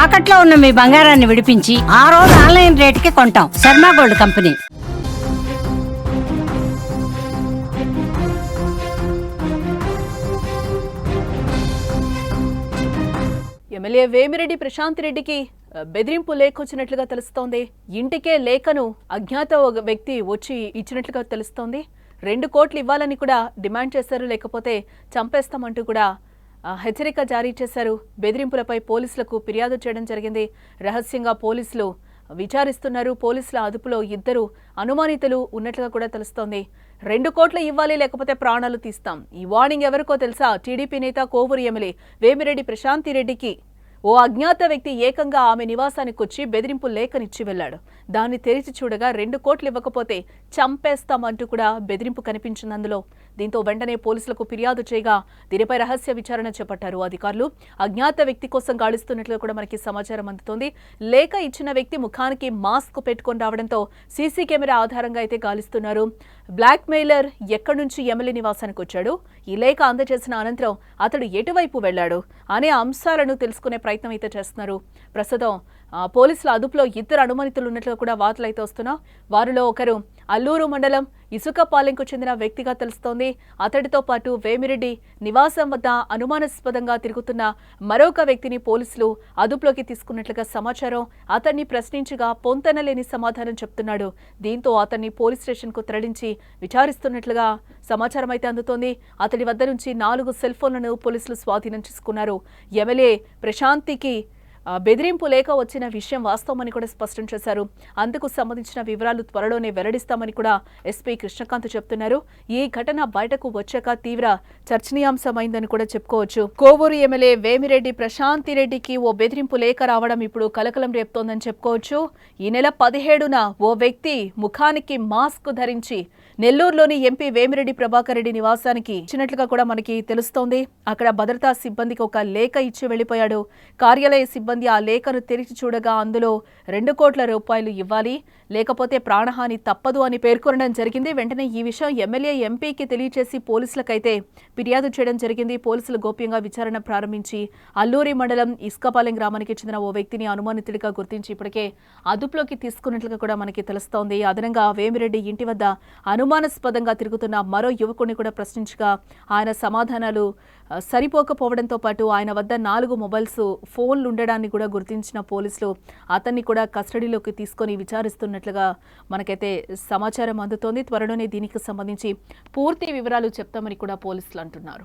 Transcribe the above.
తాకట్లో ఉన్న మీ బంగారాన్ని విడిపించి ఆ రోజు ఆన్లైన్ రేటుకి కొంటాం. Sharma gold company. MLA Vemireddy Prashant రెడ్డికి బెదిరింపు లేఖ వచ్చినట్లుగా తెలుస్తోంది. ఇంటికే లేఖను అజ్ఞాత వ్యక్తి వచ్చి ఇచ్చినట్లుగా తెలుస్తోంది. 2 కోట్లు ఇవ్వాలని కూడా డిమాండ్ చేశారు, లేకపోతే చంపేస్తామంటూ కూడా హెచ్చరిక జారీ చేశారు. బెదిరింపులపై పోలీసులకు ఫిర్యాదు చేయడం జరిగింది. రహస్యంగా పోలీసులు విచారిస్తున్నారు. పోలీసుల అదుపులో 2 అనుమానితులు ఉన్నట్లుగా కూడా తెలుస్తోంది. 2 కోట్లు ఇవ్వాలి, లేకపోతే ప్రాణాలు తీస్తాం. ఈ వార్నింగ్ ఎవరికో తెలుసా? టీడీపీ నేత కోవూరు ఎమ్మెల్యే వేమిరెడ్డి ప్రశాంత్ రెడ్డికి ఓ అజ్ఞాత వ్యక్తి ఏకంగా ఆమె నివాసానికి వచ్చి బెదిరింపు లేఖనిచ్చి వెళ్లాడు. దాన్ని తెరిచి చూడగా 2 కోట్లు ఇవ్వకపోతే చంపేస్తామంటూ కూడా బెదిరింపు కనిపించింది అందులో. దీంతో వెంటనే పోలీసులకు ఫిర్యాదు చేయగా దీనిపై రహస్య విచారణ చేపట్టారు అధికారులు. అజ్ఞాత వ్యక్తి కోసం గాలిస్తున్నట్లు కూడా మనకి సమాచారం అందుతోంది. లేఖ ఇచ్చిన వ్యక్తి ముఖానికి మాస్క్ పెట్టుకొని రావడంతో సీసీ కెమెరా ఆధారంగా అయితే గాలిస్తున్నారు. బ్లాక్ మెయిలర్ ఎక్కడి నుంచి ఎమ్మెల్యే నివాసానికి వచ్చాడు, ఈ లేఖ అందజేసిన అనంతరం అతడు ఎటువైపు వెళ్లాడు అనే అంశాలను తెలుసుకునే ప్రయత్నం అయితే చేస్తున్నారు. ప్రస్తుతం పోలీసుల అదుపులో 2 అనుమానితులు ఉన్నట్లు కూడా వార్తలు అయితే వస్తున్నా. వారిలో ఒకరు అల్లూరు మండలం ఇసుకపాలెంకు చెందిన వ్యక్తిగా తెలుస్తోంది. అతడితో పాటు వేమిరెడ్డి నివాసం వద్ద అనుమానాస్పదంగా తిరుగుతున్న మరొక వ్యక్తిని పోలీసులు అదుపులోకి తీసుకున్నట్లుగా సమాచారం. అతన్ని ప్రశ్నించగా పొంతనలేని సమాధానం చెప్తున్నాడు. దీంతో అతన్ని పోలీస్ స్టేషన్కు తరలించి విచారిస్తున్నట్లుగా సమాచారం అయితే అందుతోంది. అతడి వద్ద నుంచి 4 సెల్ ఫోన్లను పోలీసులు స్వాధీనం చేసుకున్నారు. ఎమ్మెల్యే ప్రశాంతికి బెదిరింపు లేఖ వచ్చిన విషయం వాస్తవమని కూడా స్పష్టం చేశారు. అందుకు సంబంధించిన వివరాలు త్వరలోనే వెల్లడిస్తామని కూడా ఎస్పీ కృష్ణకాంత్ చెప్తున్నారు. ఈ ఘటన బయటకు వచ్చాక తీవ్ర చర్చనీయాంశమైందని కూడా చెప్పుకోవచ్చు. కోవూరు ఎమ్మెల్యే వేమిరెడ్డి ప్రశాంత్ రెడ్డికి ఓ బెదిరింపు లేఖ రావడం ఇప్పుడు కలకలం రేపుతోందని చెప్పుకోవచ్చు. ఈ నెల 17న ఓ వ్యక్తి ముఖానికి మాస్క్ ధరించి నెల్లూరులోని ఎంపీ వేమిరెడ్డి ప్రభాకర్ రెడ్డి నివాసానికి ఇచ్చినట్లుగా కూడా మనకి తెలుస్తోంది. అక్కడ భద్రతా సిబ్బందికి ఒక లేఖ ఇచ్చి వెళ్లిపోయాడు. కార్యాలయ సిబ్బంది ఆ లేఖను తెరిచి చూడగా అందులో 2 కోట్ల రూపాయలు ఇవ్వాలి, లేకపోతే ప్రాణహాని తప్పదు అని పేర్కొనడం జరిగింది. వెంటనే ఈ విషయం ఎమ్మెల్యే ఎంపీకి తెలియచేసి పోలీసులకైతే ఫిర్యాదు చేయడం జరిగింది. పోలీసులు గోప్యంగా విచారణ ప్రారంభించి అల్లూరి మండలం ఇసుకపాలెం గ్రామానికి చెందిన ఓ వ్యక్తిని అనుమానితుడిగా గుర్తించి ఇప్పటికే అదుపులోకి తీసుకున్నట్లుగా కూడా మనకి తెలుస్తోంది. అదనంగా వేమిరెడ్డి ఇంటి వద్ద అనుమానాస్పదంగా తిరుగుతున్న మరో యువకుడిని కూడా ప్రశ్నించగా ఆయన సమాధానాలు సరిపోకపోవడంతో పాటు ఆయన వద్ద 4 మొబైల్స్ ఫోన్లు ఉండడాన్ని కూడా గుర్తించిన పోలీసులు అతన్ని కూడా కస్టడీలోకి తీసుకొని విచారిస్తున్నట్లుగా మనకైతే సమాచారం అందుతోంది. త్వరలోనే దీనికి సంబంధించి పూర్తి వివరాలు చెప్తామని కూడా పోలీసులు అంటున్నారు.